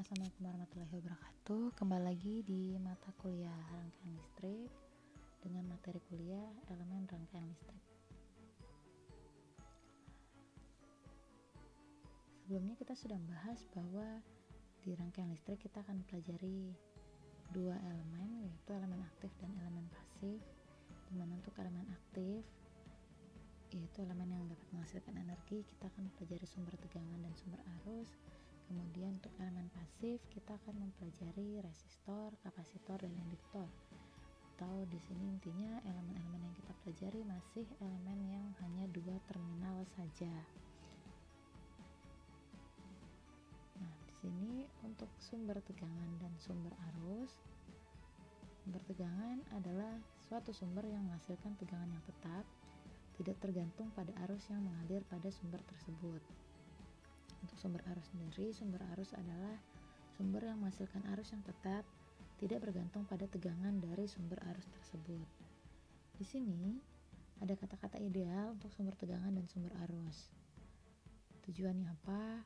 Assalamualaikum warahmatullahi wabarakatuh. Kembali lagi di mata kuliah rangkaian listrik dengan materi kuliah elemen rangkaian listrik. Sebelumnya kita sudah membahas bahwa di rangkaian listrik kita akan pelajari dua elemen, yaitu elemen aktif dan elemen pasif. Dimana untuk elemen aktif yaitu elemen yang dapat menghasilkan energi, kita akan pelajari sumber tegangan dan sumber arus. Kemudian untuk elemen pasif kita akan mempelajari resistor, kapasitor, dan induktor. Atau di sini intinya elemen-elemen yang kita pelajari masih elemen yang hanya dua terminal saja. Nah, di sini untuk sumber tegangan dan sumber arus. Sumber tegangan adalah suatu sumber yang menghasilkan tegangan yang tetap, tidak tergantung pada arus yang mengalir pada sumber tersebut. Untuk sumber arus sendiri, sumber arus adalah sumber yang menghasilkan arus yang tetap, tidak bergantung pada tegangan dari sumber arus tersebut. Di sini ada kata-kata ideal untuk sumber tegangan dan sumber arus. Tujuannya apa?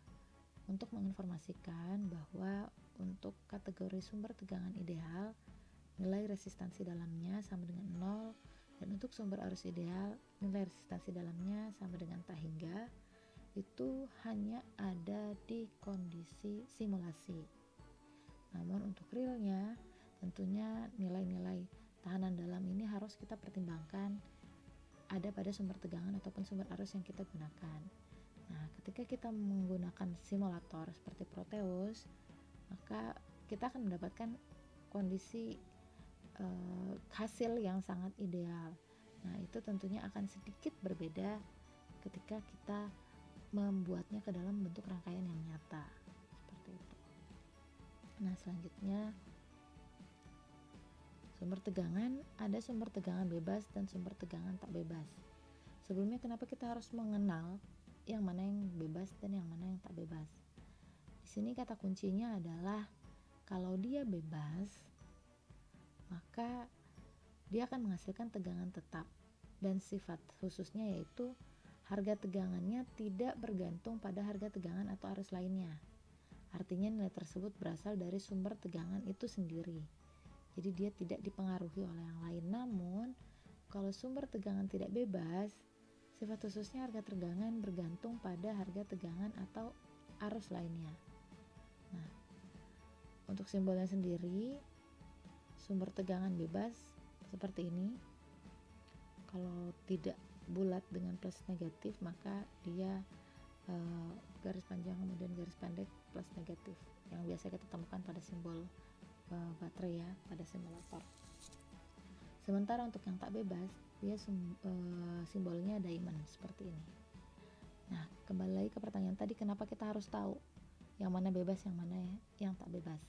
Untuk menginformasikan bahwa untuk kategori sumber tegangan ideal, nilai resistansi dalamnya sama dengan 0, dan untuk sumber arus ideal, nilai resistansi dalamnya sama dengan tak hingga. Itu hanya ada di kondisi simulasi. Namun untuk realnya tentunya nilai-nilai tahanan dalam ini harus kita pertimbangkan ada pada sumber tegangan ataupun sumber arus yang kita gunakan. Nah, ketika kita menggunakan simulator seperti Proteus, maka kita akan mendapatkan kondisi hasil yang sangat ideal. Nah, itu tentunya akan sedikit berbeda ketika kita membuatnya ke dalam bentuk rangkaian yang nyata seperti itu. Nah, selanjutnya sumber tegangan, ada sumber tegangan bebas dan sumber tegangan tak bebas. Sebelumnya kenapa kita harus mengenal yang mana yang bebas dan yang mana yang tak bebas? Di sini kata kuncinya adalah kalau dia bebas, maka dia akan menghasilkan tegangan tetap dan sifat khususnya yaitu harga tegangannya tidak bergantung pada harga tegangan atau arus lainnya. Artinya nilai tersebut berasal dari sumber tegangan itu sendiri. Jadi dia tidak dipengaruhi oleh yang lain. Namun, kalau sumber tegangan tidak bebas, sifat khususnya harga tegangan bergantung pada harga tegangan atau arus lainnya. Nah, untuk simbolnya sendiri, sumber tegangan bebas seperti ini. Kalau tidak bulat dengan plus negatif, maka dia garis panjang kemudian garis pendek plus negatif yang biasa kita temukan pada simbol baterai ya, pada simulator. Sementara untuk yang tak bebas, dia simbolnya diamond seperti ini. Nah, kembali lagi ke pertanyaan tadi, kenapa kita harus tahu yang mana bebas, yang mana yang tak bebas?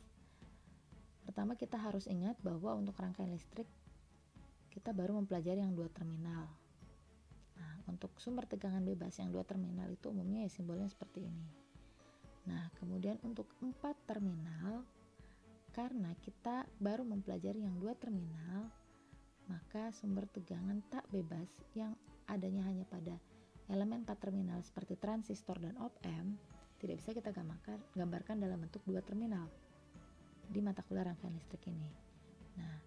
Pertama, kita harus ingat bahwa untuk rangkaian listrik kita baru mempelajari yang dua terminal. Nah, untuk sumber tegangan bebas yang dua terminal itu umumnya ya simbolnya seperti ini. Nah, kemudian untuk 4 terminal, karena kita baru mempelajari yang dua terminal, maka sumber tegangan tak bebas yang adanya hanya pada elemen 4 terminal seperti transistor dan op-amp tidak bisa kita gambarkan dalam bentuk dua terminal di mata kuliah rangkaian listrik ini. Nah,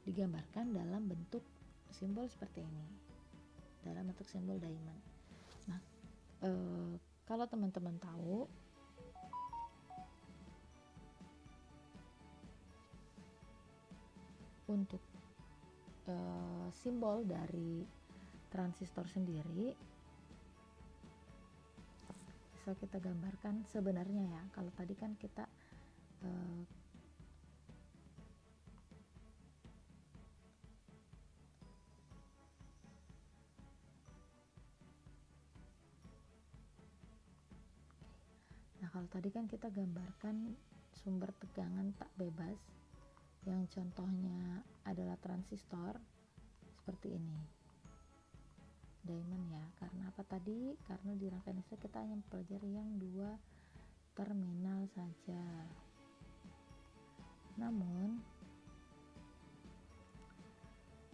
digambarkan dalam bentuk simbol seperti ini, dalam bentuk simbol diamond. Nah, kalau teman-teman tahu, untuk simbol dari transistor sendiri bisa kita gambarkan sebenarnya ya. Kalau tadi kan kita kalau tadi kan kita gambarkan sumber tegangan tak bebas yang contohnya adalah transistor seperti ini, diamond ya. Karena apa tadi? Karena di rangkaian listrik kita hanya mempelajari yang dua terminal saja. Namun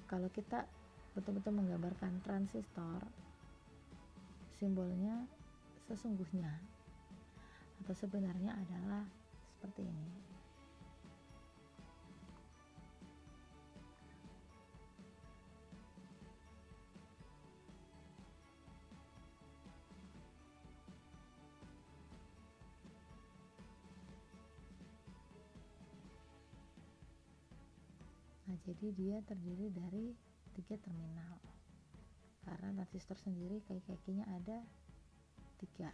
kalau kita betul-betul menggambarkan transistor, simbolnya sesungguhnya atau sebenarnya adalah seperti ini. Nah, jadi dia terdiri dari 3 terminal. Karena transistor sendiri kaki-kakinya ada 3.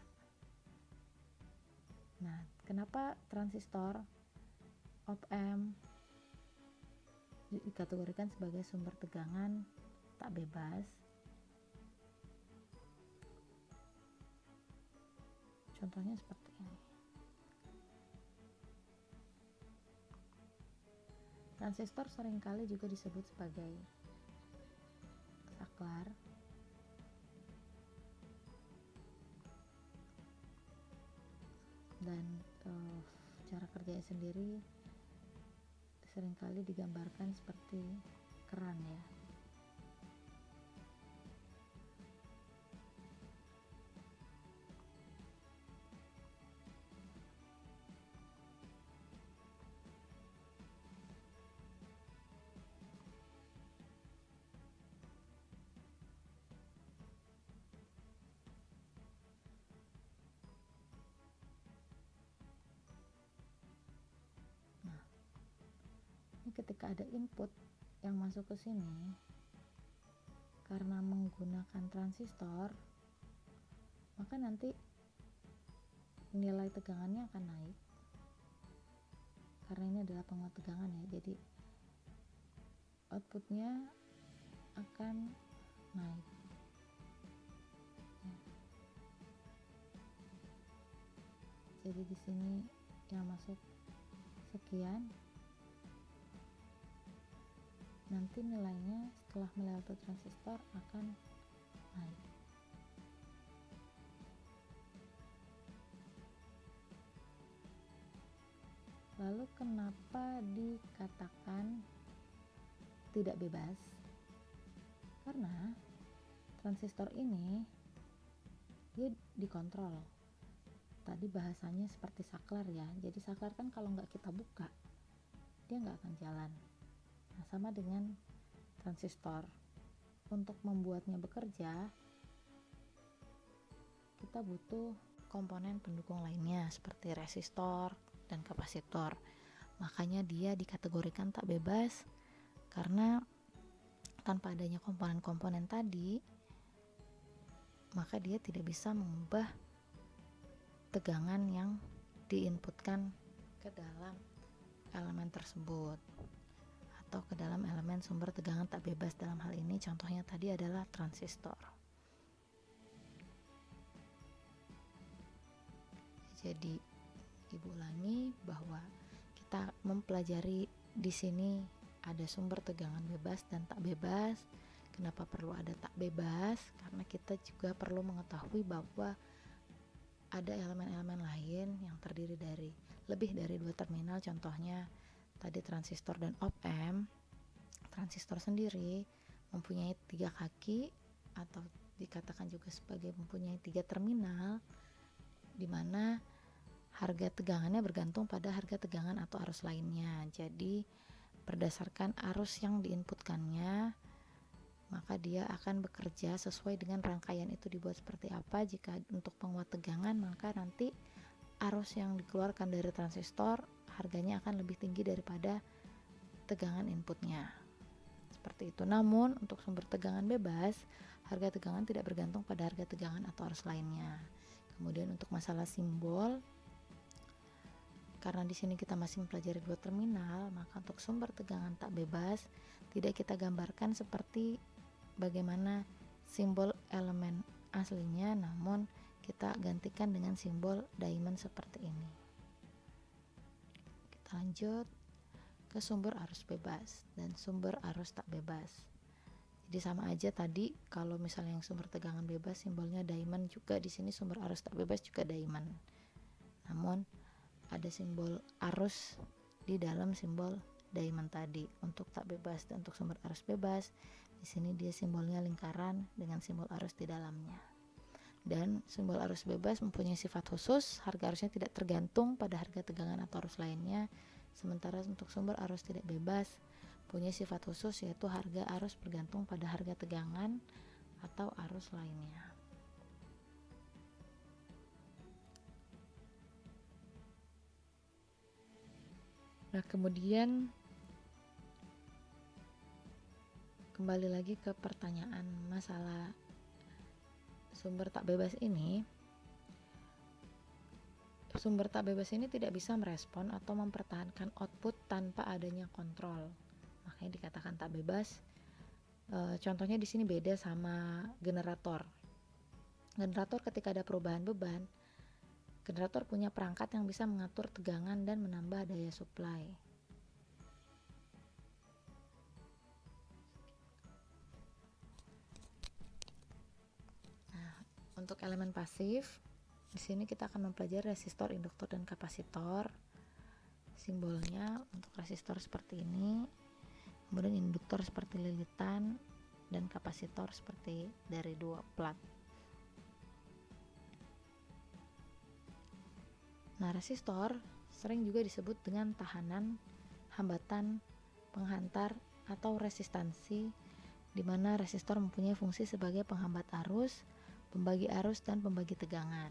Nah, kenapa transistor op-amp dikategorikan sebagai sumber tegangan tak bebas? Contohnya seperti ini. Transistor seringkali juga disebut sebagai saklar. Dan cara kerjanya sendiri seringkali digambarkan seperti keran ya. Ketika ada input yang masuk ke sini, karena menggunakan transistor, maka nanti nilai tegangannya akan naik. Karena ini adalah penguat tegangan ya, jadi outputnya akan naik. Jadi di sini yang masuk sekian. Nanti nilainya setelah melewati transistor akan naik. Lalu kenapa dikatakan tidak bebas? Karena transistor ini dia dikontrol. Tadi bahasanya seperti saklar ya. Jadi saklar kan kalau nggak kita buka, dia nggak akan jalan. Nah, sama dengan transistor. Untuk membuatnya bekerja, kita butuh komponen pendukung lainnya seperti resistor dan kapasitor. Makanya dia dikategorikan tak bebas karena tanpa adanya komponen-komponen tadi, maka dia tidak bisa mengubah tegangan yang diinputkan ke dalam elemen tersebut atau ke dalam elemen sumber tegangan tak bebas. Dalam hal ini contohnya tadi adalah transistor. Jadi Ibu ulangi bahwa kita mempelajari di sini ada sumber tegangan bebas dan tak bebas. Kenapa perlu ada tak bebas? Karena kita juga perlu mengetahui bahwa ada elemen-elemen lain yang terdiri dari lebih dari 2 terminal, contohnya tadi transistor dan op-amp. Transistor sendiri mempunyai 3 kaki atau dikatakan juga sebagai mempunyai 3 terminal, di mana harga tegangannya bergantung pada harga tegangan atau arus lainnya. Jadi berdasarkan arus yang diinputkannya, maka dia akan bekerja sesuai dengan rangkaian itu dibuat seperti apa. Jika untuk penguat tegangan, maka nanti arus yang dikeluarkan dari transistor harganya akan lebih tinggi daripada tegangan inputnya. Seperti itu. Namun untuk sumber tegangan bebas, harga tegangan tidak bergantung pada harga tegangan atau arus lainnya. Kemudian untuk masalah simbol, karena di sini kita masih mempelajari 2 terminal, maka untuk sumber tegangan tak bebas tidak kita gambarkan seperti bagaimana simbol elemen aslinya, namun kita gantikan dengan simbol diamond seperti ini. Kita lanjut ke sumber arus bebas dan sumber arus tak bebas. Jadi sama aja tadi, kalau misalnya yang sumber tegangan bebas simbolnya diamond, juga di sini sumber arus tak bebas juga diamond. Namun ada simbol arus di dalam simbol diamond tadi untuk tak bebas. Dan untuk sumber arus bebas, di sini dia simbolnya lingkaran dengan simbol arus di dalamnya. Dan simbol arus bebas mempunyai sifat khusus, harga arusnya tidak tergantung pada harga tegangan atau arus lainnya. Sementara untuk sumber arus tidak bebas punya sifat khusus, yaitu harga arus bergantung pada harga tegangan atau arus lainnya. Nah, kemudian kembali lagi ke pertanyaan masalah sumber tak bebas ini. Sumber tak bebas ini tidak bisa merespon atau mempertahankan output tanpa adanya kontrol. Makanya dikatakan tak bebas. Contohnya di sini beda sama generator. Generator ketika ada perubahan beban, generator punya perangkat yang bisa mengatur tegangan dan menambah daya supply. Nah, untuk elemen pasif, di sini kita akan mempelajari resistor, induktor, dan kapasitor. Simbolnya untuk resistor seperti ini, kemudian induktor seperti lilitan, dan kapasitor seperti dari 2 plat. Nah, resistor sering juga disebut dengan tahanan, hambatan, penghantar, atau resistansi, di mana resistor mempunyai fungsi sebagai penghambat arus, pembagi arus, dan pembagi tegangan.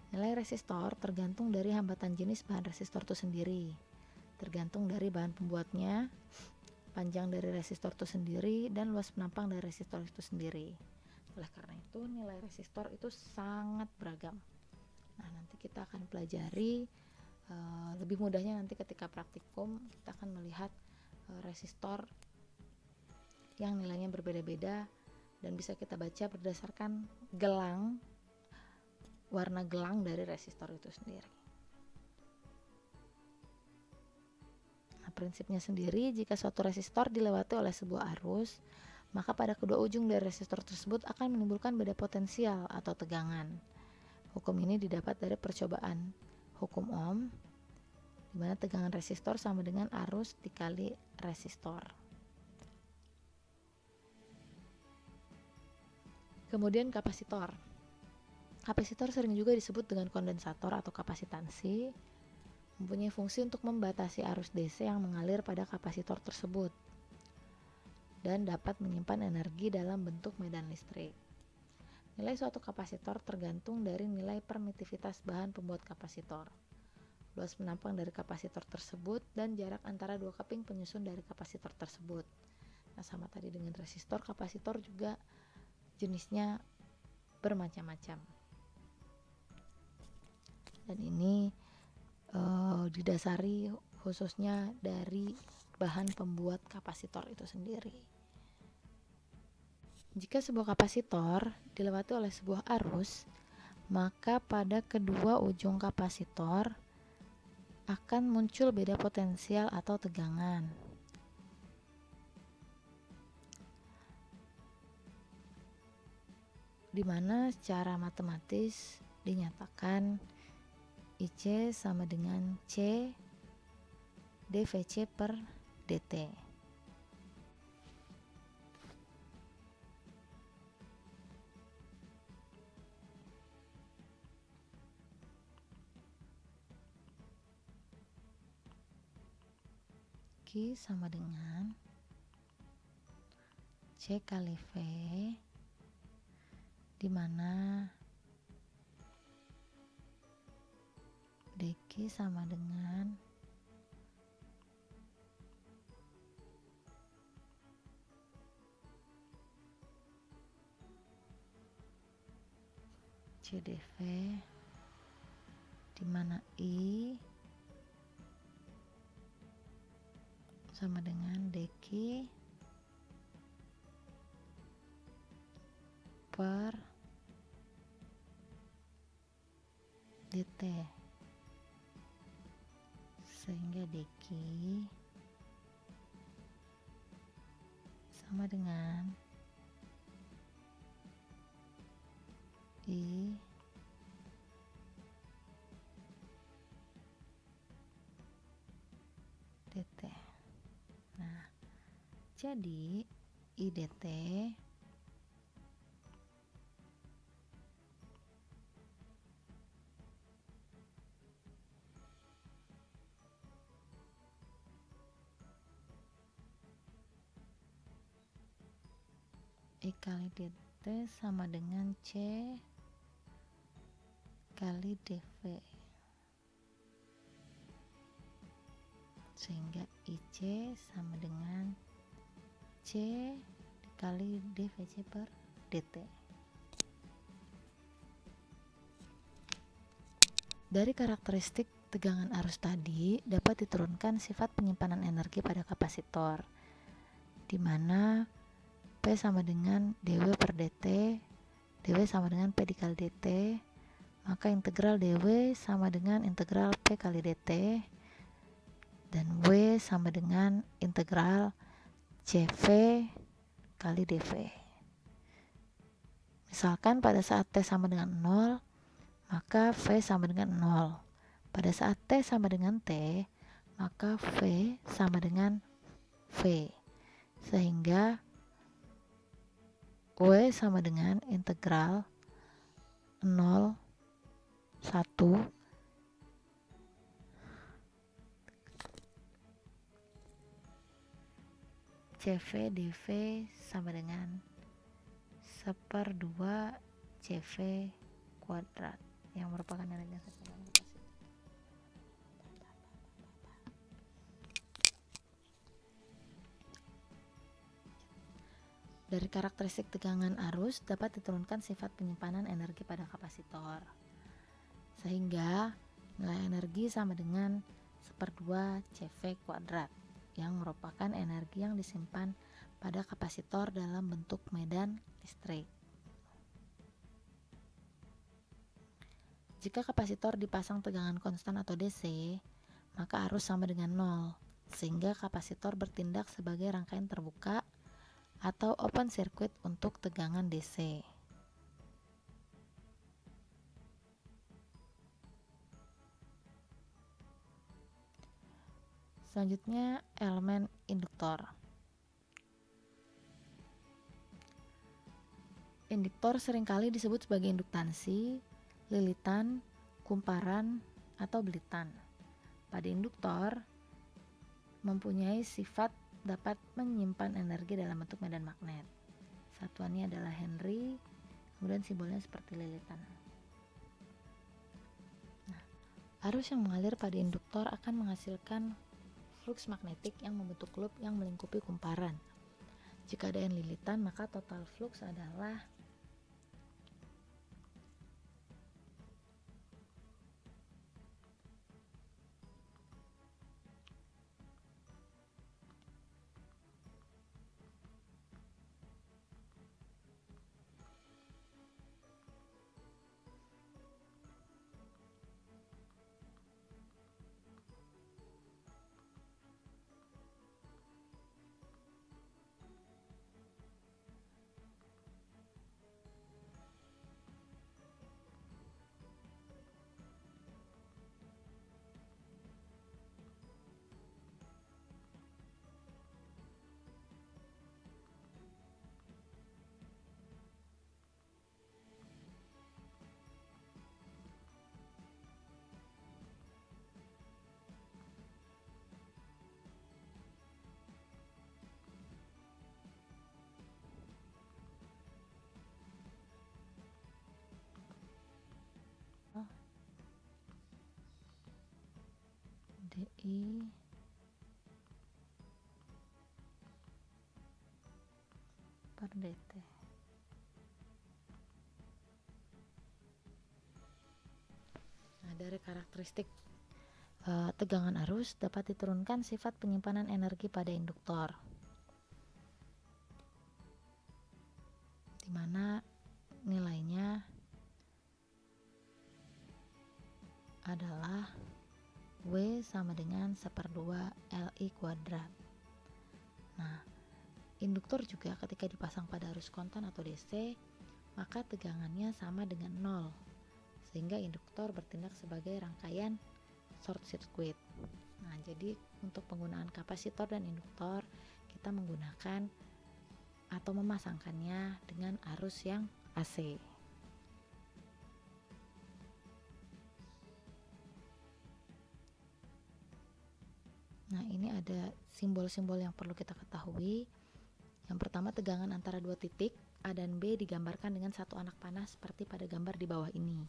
Nilai resistor tergantung dari hambatan jenis bahan resistor itu sendiri, tergantung dari bahan pembuatnya, panjang dari resistor itu sendiri, dan luas penampang dari resistor itu sendiri. Oleh karena itu, nilai resistor itu sangat beragam. Nah, nanti kita akan pelajari lebih mudahnya nanti ketika praktikum, kita akan melihat resistor yang nilainya berbeda-beda dan bisa kita baca berdasarkan gelang, warna gelang dari resistor itu sendiri. Nah, prinsipnya sendiri, jika suatu resistor dilewati oleh sebuah arus, maka pada kedua ujung dari resistor tersebut akan menimbulkan beda potensial atau tegangan. Hukum ini didapat dari percobaan hukum Ohm, di mana tegangan resistor sama dengan arus dikali resistor. Kemudian kapasitor. Kapasitor sering juga disebut dengan kondensator atau kapasitansi, mempunyai fungsi untuk membatasi arus DC yang mengalir pada kapasitor tersebut dan dapat menyimpan energi dalam bentuk medan listrik. Nilai suatu kapasitor tergantung dari nilai permitivitas bahan pembuat kapasitor, luas penampang dari kapasitor tersebut, dan jarak antara dua keping penyusun dari kapasitor tersebut. Nah, sama tadi dengan resistor, kapasitor juga jenisnya bermacam-macam. Dan ini didasari khususnya dari bahan pembuat kapasitor itu sendiri. Jika sebuah kapasitor dilewati oleh sebuah arus, maka pada kedua ujung kapasitor akan muncul beda potensial atau tegangan. Di mana secara matematis dinyatakan IC sama dengan C dVc per dt. Q sama dengan C kali V, di mana dq sama dengan CdV, di mana I sama dengan dq per dt, sehingga dq sama dengan I dt. Nah, jadi I dt I kali dt sama dengan C kali dV, sehingga IC sama dengan C dikali dVc per dt. Dari karakteristik tegangan arus tadi dapat diturunkan sifat penyimpanan energi pada kapasitor, di mana P sama dengan dW per dt, dW sama dengan P dikali dt, maka integral dW sama dengan integral P kali dt, dan W sama dengan integral CV kali dV. Misalkan pada saat T sama dengan 0, maka V sama dengan 0. Pada saat T sama dengan T, maka V sama dengan V. Sehingga W sama dengan integral 0, 1 CV dV sama dengan 1/2 CV kuadrat, yang merupakan energi yang sama dengan kapasitor. Dari karakteristik tegangan arus dapat diturunkan sifat penyimpanan energi pada kapasitor, sehingga nilai energi sama dengan 1/2 CV kuadrat, yang merupakan energi yang disimpan pada kapasitor dalam bentuk medan listrik. Jika kapasitor dipasang tegangan konstan atau DC, maka arus sama dengan 0, sehingga kapasitor bertindak sebagai rangkaian terbuka atau open circuit untuk tegangan DC. Selanjutnya, elemen induktor. Induktor seringkali disebut sebagai induktansi, lilitan, kumparan, atau belitan. Pada induktor mempunyai sifat dapat menyimpan energi dalam bentuk medan magnet. Satuannya adalah Henry, kemudian simbolnya seperti lilitan. Arus yang mengalir pada induktor akan menghasilkan flux magnetik yang membentuk loop yang melingkupi kumparan. Jika ada N lilitan, maka total flux adalah DI per dt. Nah, dari karakteristik tegangan arus dapat diturunkan sifat penyimpanan energi pada induktor, di mana nilainya adalah W sama dengan 1/2 Li kuadrat. Nah, induktor juga ketika dipasang pada arus kontan atau DC, maka tegangannya sama dengan 0, sehingga induktor bertindak sebagai rangkaian short circuit. Nah, jadi untuk penggunaan kapasitor dan induktor, kita menggunakan atau memasangkannya dengan arus yang AC. Nah, ini ada simbol-simbol yang perlu kita ketahui. Yang pertama, tegangan antara dua titik A dan B digambarkan dengan satu anak panah seperti pada gambar di bawah ini.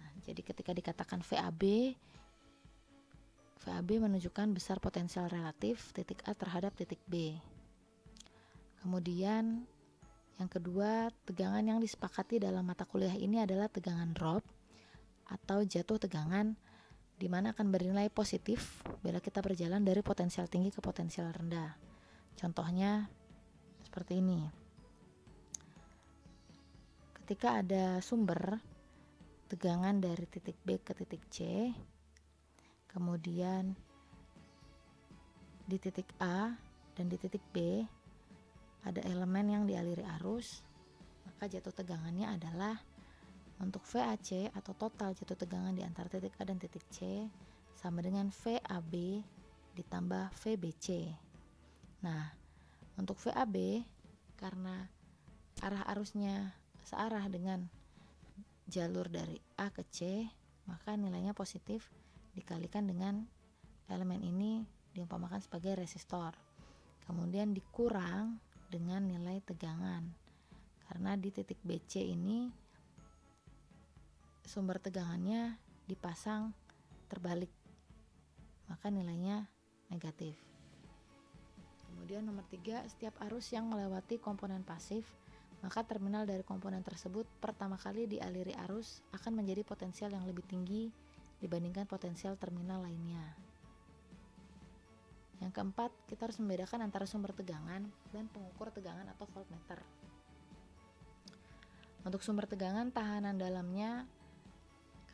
Nah, jadi ketika dikatakan VAB menunjukkan besar potensial relatif titik A terhadap titik B. Kemudian yang kedua, tegangan yang disepakati dalam mata kuliah ini adalah tegangan drop atau jatuh tegangan, di mana akan bernilai positif bila kita berjalan dari potensial tinggi ke potensial rendah. Contohnya seperti ini. Ketika ada sumber tegangan dari titik B ke titik C, kemudian di titik A dan di titik B ada elemen yang dialiri arus, maka jatuh tegangannya adalah untuk VAC atau total jatuh tegangan di antara titik A dan titik C sama dengan VAB ditambah VBC. Nah, untuk VAB karena arah arusnya searah dengan jalur dari A ke C, maka nilainya positif dikalikan dengan elemen ini diumpamakan sebagai resistor. Kemudian dikurang dengan nilai tegangan. Karena di titik BC ini sumber tegangannya dipasang terbalik, maka nilainya negatif. Kemudian nomor 3, setiap arus yang melewati komponen pasif, maka terminal dari komponen tersebut pertama kali dialiri arus akan menjadi potensial yang lebih tinggi dibandingkan potensial terminal lainnya. Yang keempat, kita harus membedakan antara sumber tegangan dan pengukur tegangan atau voltmeter. Untuk sumber tegangan, tahanan dalamnya,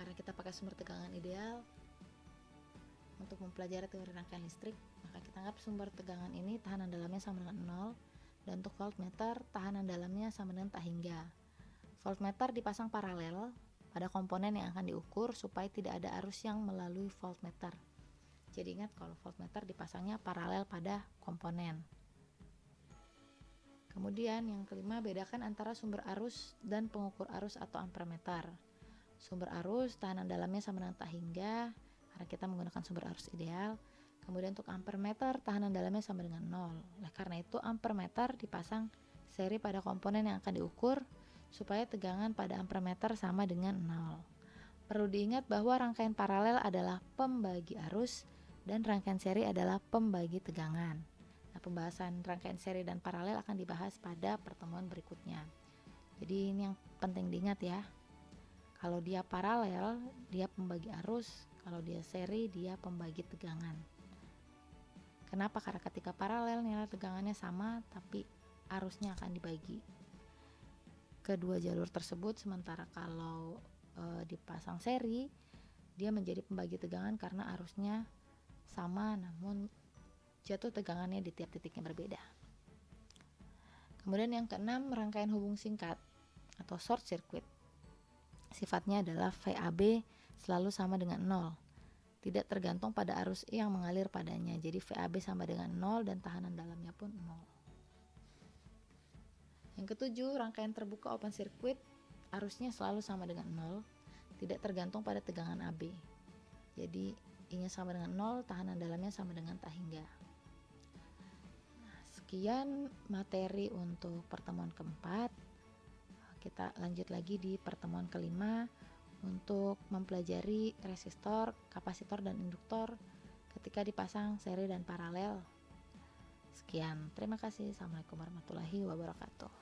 karena kita pakai sumber tegangan ideal untuk mempelajari teori rangkaian listrik, maka kita anggap sumber tegangan ini tahanan dalamnya sama dengan 0, dan untuk voltmeter tahanan dalamnya sama dengan tak hingga. Voltmeter dipasang paralel pada komponen yang akan diukur supaya tidak ada arus yang melalui voltmeter. Jadi ingat kalau voltmeter dipasangnya paralel pada komponen. Kemudian yang kelima, bedakan antara sumber arus dan pengukur arus atau ampermeter. Sumber arus tahanan dalamnya sama dengan tak hingga karena kita menggunakan sumber arus ideal. Kemudian untuk ampermeter tahanan dalamnya sama dengan 0. Oleh karena itu ampermeter dipasang seri pada komponen yang akan diukur supaya tegangan pada ampermeter sama dengan 0. Perlu diingat bahwa rangkaian paralel adalah pembagi arus dan rangkaian seri adalah pembagi tegangan. Nah, pembahasan rangkaian seri dan paralel akan dibahas pada pertemuan berikutnya. Jadi ini yang penting diingat ya. Kalau dia paralel, dia pembagi arus. Kalau dia seri, dia pembagi tegangan. Kenapa? Karena ketika paralel nilai tegangannya sama, tapi arusnya akan dibagi kedua jalur tersebut. Sementara kalau dipasang seri, dia menjadi pembagi tegangan karena arusnya sama namun jatuh tegangannya di tiap titiknya berbeda. Kemudian yang keenam, rangkaian hubung singkat atau short circuit. Sifatnya adalah VAB selalu sama dengan 0. Tidak tergantung pada arus yang mengalir padanya. Jadi VAB sama dengan 0 dan tahanan dalamnya pun 0. Yang ketujuh, rangkaian terbuka open circuit arusnya selalu sama dengan 0. Tidak tergantung pada tegangan AB. Jadi I-nya sama dengan 0, tahanan dalamnya sama dengan tak hingga. Nah, sekian materi untuk pertemuan keempat. Kita lanjut lagi di pertemuan kelima untuk mempelajari resistor, kapasitor, dan induktor ketika dipasang seri dan paralel. Sekian, terima kasih. Assalamualaikum warahmatullahi wabarakatuh.